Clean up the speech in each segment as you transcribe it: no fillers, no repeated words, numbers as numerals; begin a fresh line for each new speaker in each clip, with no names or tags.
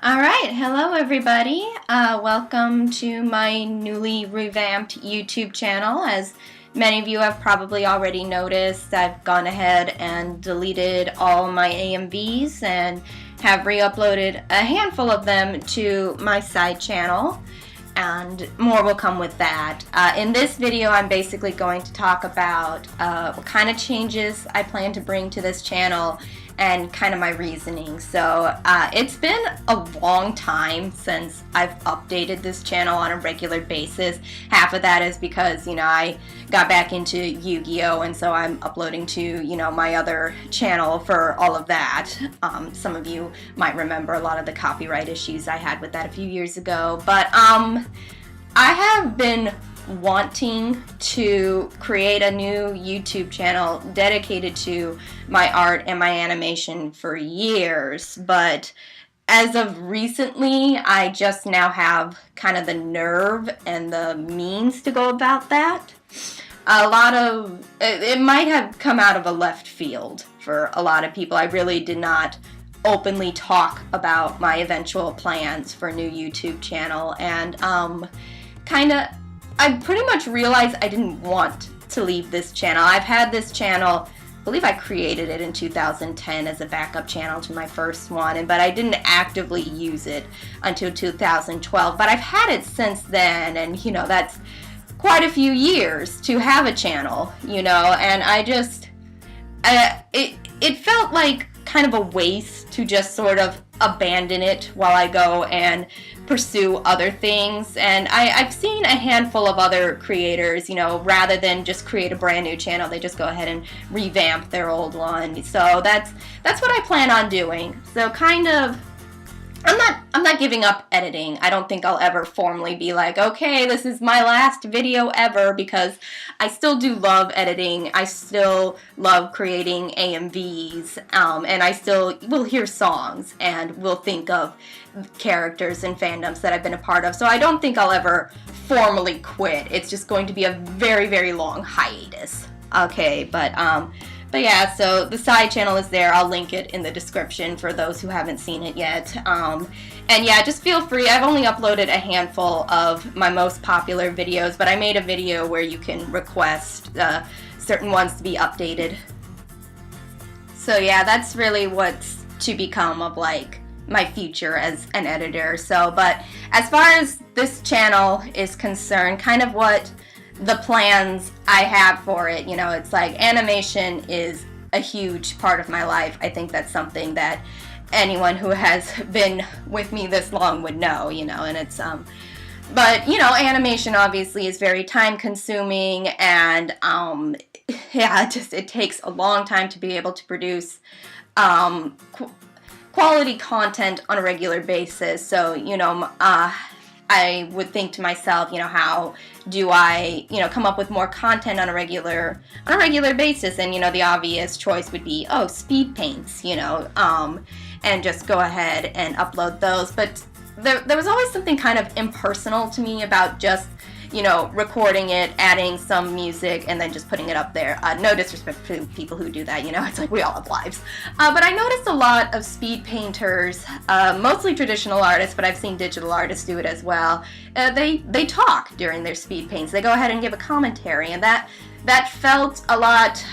All right, hello everybody. Welcome to my newly revamped YouTube channel. As many of you have probably already noticed, I've gone ahead and deleted all my AMVs and have re-uploaded a handful of them to my side channel, and more will come with that. In this video, I'm basically going to talk about what kind of changes I plan to bring to this channel and kind of my reasoning. So it's been a long time since I've updated this channel on a regular basis. Half of that is because, I got back into Yu-Gi-Oh! And so I'm uploading to, my other channel for all of that. Some of you might remember a lot of the copyright issues I had with that a few years ago. But I have been wanting to create a new YouTube channel dedicated to my art and my animation for years, but as of recently, I just now have kind of the nerve and the means to go about that. It might have come out of a left field for a lot of people. I really did not openly talk about my eventual plans for a new YouTube channel, and I pretty much realized I didn't want to leave this channel. I've had this channel, I believe I created it in 2010 as a backup channel to my first one, but I didn't actively use it until 2012. But I've had it since then, and that's quite a few years to have a channel, and I just, it felt like kind of a waste to just sort of abandon it while I go and pursue other things. And I've seen a handful of other creators, rather than just create a brand new channel, they just go ahead and revamp their old one. So that's what I plan on doing. So kind of, I'm not giving up editing. I don't think I'll ever formally be like, okay, this is my last video ever, because I still do love editing. I still love creating AMVs, and I still will hear songs and will think of characters and fandoms that I've been a part of. So I don't think I'll ever formally quit. It's just going to be a very, very long hiatus. Okay, but yeah, so the side channel is there. I'll link it in the description for those who haven't seen it yet. And yeah, just feel free. I've only uploaded a handful of my most popular videos, but I made a video where you can request certain ones to be updated. So yeah, that's really what's to become of like my future as an editor. So, but as far as this channel is concerned, kind of what the plans I have for it, it's like animation is a huge part of my life. I think that's something that anyone who has been with me this long would know, and it's but animation obviously is very time consuming, and yeah, it takes a long time to be able to produce quality content on a regular basis. So I would think to myself, how do I, come up with more content on a regular basis? And, the obvious choice would be, speed paints, and just go ahead and upload those. But there was always something kind of impersonal to me about just, recording it, adding some music, and then just putting it up there. No disrespect to people who do that, it's like we all have lives. But I noticed a lot of speed painters, mostly traditional artists, but I've seen digital artists do it as well. They talk during their speed paints. They go ahead and give a commentary, and that felt a lot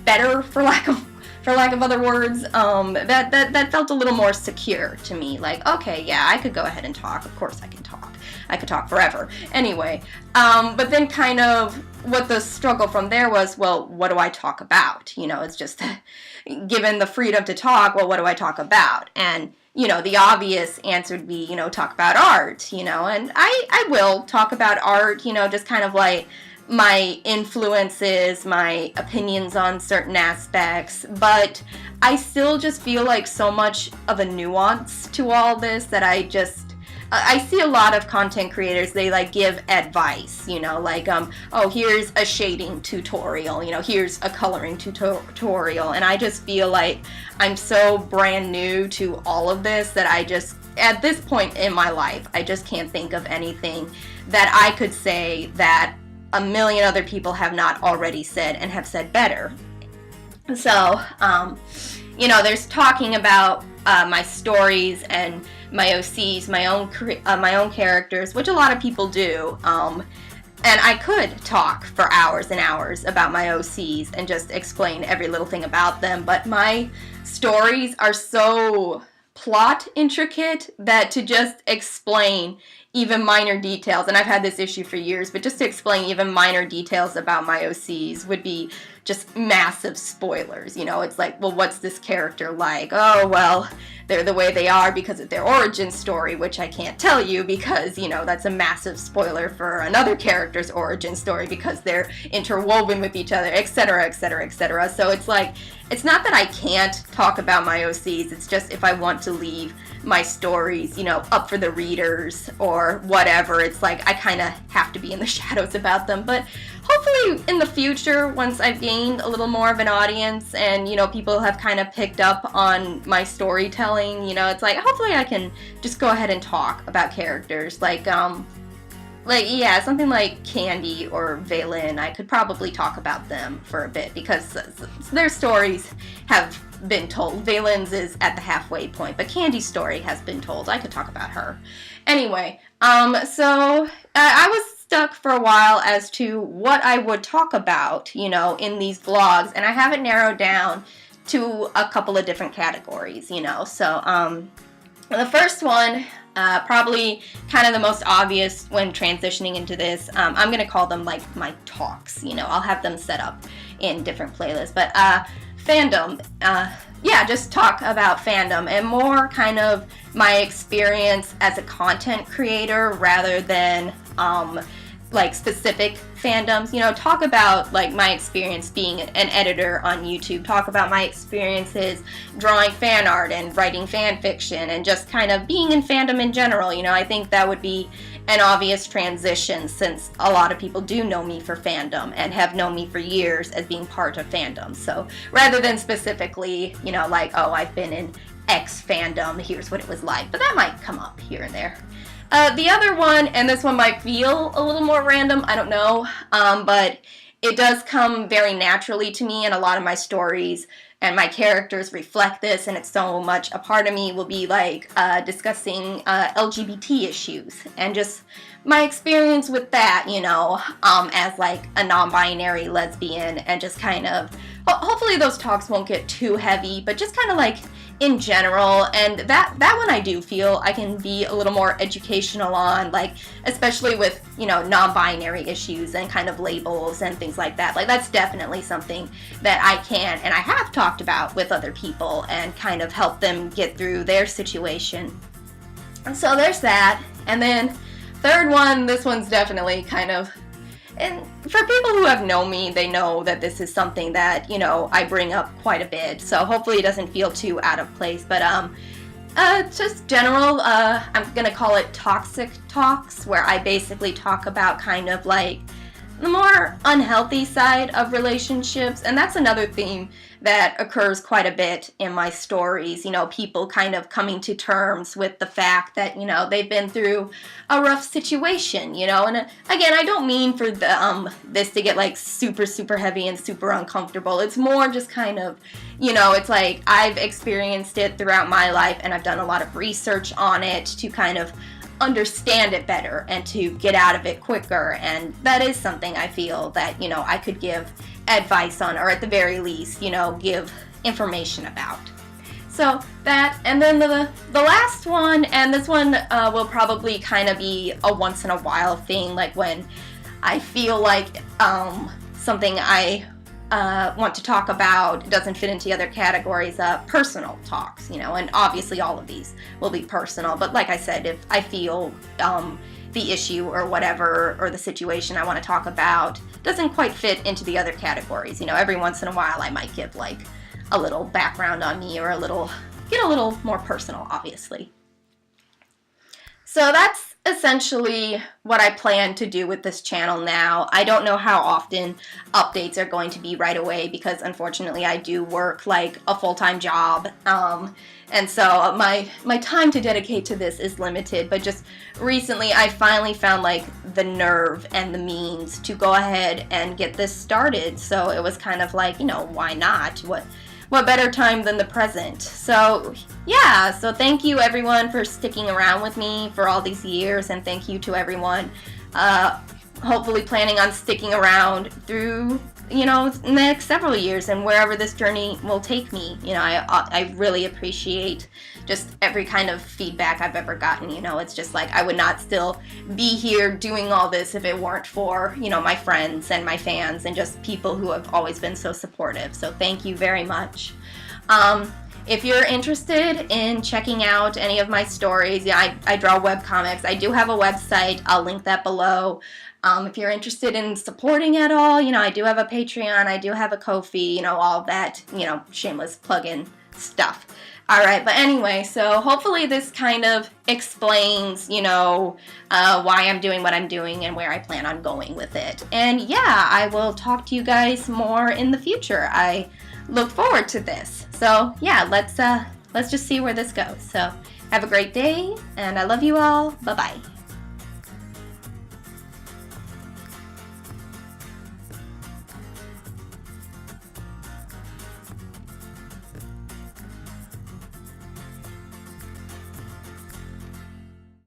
better, for lack of other words. That felt a little more secure to me. Like, okay, yeah, I could go ahead and talk. Of course I can talk. I could talk forever. Anyway, but then kind of what the struggle from there was, well, what do I talk about? It's just given the freedom to talk, well, what do I talk about? And, the obvious answer would be, talk about art, and I will talk about art, just kind of like my influences, my opinions on certain aspects, but I still just feel like so much of a nuance to all this that I see a lot of content creators, they like give advice, like, oh, here's a shading tutorial, here's a coloring tutorial, and I just feel like I'm so brand new to all of this that I just, at this point in my life, I just can't think of anything that I could say that a million other people have not already said and have said better. So, there's talking about my stories and my OCs, my own characters, which a lot of people do. And I could talk for hours and hours about my OCs and just explain every little thing about them, but my stories are so plot intricate that to just explain even minor details, and I've had this issue for years, but just to explain even minor details about my OCs would be just massive spoilers. You know, it's like, well, what's this character like? Oh, well, they're the way they are because of their origin story, which I can't tell you because, you know, that's a massive spoiler for another character's origin story because they're interwoven with each other, etc., etc., etc. So it's like, it's not that I can't talk about my OCs, it's just if I want to leave my stories, you know, up for the readers or whatever, it's like I kind of have to be in the shadows about them. But hopefully in the future, once I've gained a little more of an audience and, you know, people have kind of picked up on my storytelling, you know, it's like hopefully I can just go ahead and talk about characters like yeah, something like Candy or Valen. I could probably talk about them for a bit because their stories have been told. Valen's is at the halfway point, but Candy's story has been told. I could talk about her. Anyway, so I was stuck for a while as to what I would talk about, you know, in these vlogs, and I have it narrowed down to a couple of different categories, you know. So, the first one, probably kind of the most obvious when transitioning into this, I'm going to call them like my talks, you know. I'll have them set up in different playlists, but fandom, yeah, just talk about fandom and more kind of my experience as a content creator rather than like specific fandoms, you know, talk about like my experience being an editor on YouTube, talk about my experiences drawing fan art and writing fan fiction and just kind of being in fandom in general. You know, I think that would be an obvious transition since a lot of people do know me for fandom and have known me for years as being part of fandom. So rather than specifically, you know, like, oh, I've been in X fandom, here's what it was like, but that might come up here and there. The other one, and this one might feel a little more random, I don't know, but it does come very naturally to me, and a lot of my stories and my characters reflect this, and it's so much a part of me, will be like discussing LGBT issues and just my experience with that, you know, as like a non-binary lesbian, and just kind of, hopefully those talks won't get too heavy, but just kind of like in general, and that one I do feel I can be a little more educational on, like especially with, you know, non-binary issues and kind of labels and things like that. Like that's definitely something that I can and I have talked about with other people and kind of help them get through their situation. And so there's that. And then third one, this one's definitely kind of, and for people who have known me, they know that this is something that, you know, I bring up quite a bit. So hopefully it doesn't feel too out of place. But just general, I'm going to call it toxic talks, where I basically talk about kind of like the more unhealthy side of relationships. And that's another theme that occurs quite a bit in my stories. You know, people kind of coming to terms with the fact that, you know, they've been through a rough situation, you know. And again, I don't mean for the this to get like super heavy and super uncomfortable. It's more just kind of, you know, it's like I've experienced it throughout my life and I've done a lot of research on it to kind of understand it better and to get out of it quicker, and that is something I feel that, you know, I could give advice on, or at the very least, you know, give information about. So that, and then the last one, and this one will probably kind of be a once in a while thing, like when I feel like something I want to talk about doesn't fit into the other categories, personal talks, you know, and obviously all of these will be personal, but like I said, if I feel the issue or whatever, or the situation I want to talk about doesn't quite fit into the other categories, you know, every once in a while I might give like a little background on me, or get a little more personal, obviously. So that's essentially what I plan to do with this channel now. I don't know how often updates are going to be right away because unfortunately I do work like a full-time job, and so my time to dedicate to this is limited, but just recently I finally found like the nerve and the means to go ahead and get this started. So it was kind of like, you know, why not? what better time than the present? So yeah, so thank you everyone for sticking around with me for all these years, and thank you to everyone hopefully planning on sticking around through, you know, the next several years and wherever this journey will take me. You know, I really appreciate just every kind of feedback I've ever gotten. You know, it's just like I would not still be here doing all this if it weren't for, you know, my friends and my fans and just people who have always been so supportive. So thank you very much. If you're interested in checking out any of my stories, yeah, I draw webcomics. I do have a website. I'll link that below. If you're interested in supporting at all, you know, I do have a Patreon. I do have a Ko-fi, you know, all that, you know, shameless plug-in stuff. All right, but anyway, so hopefully this kind of explains, you know, why I'm doing what I'm doing and where I plan on going with it. And yeah, I will talk to you guys more in the future. I look forward to this. So yeah, let's just see where this goes. So have a great day, and I love you all. Bye-bye.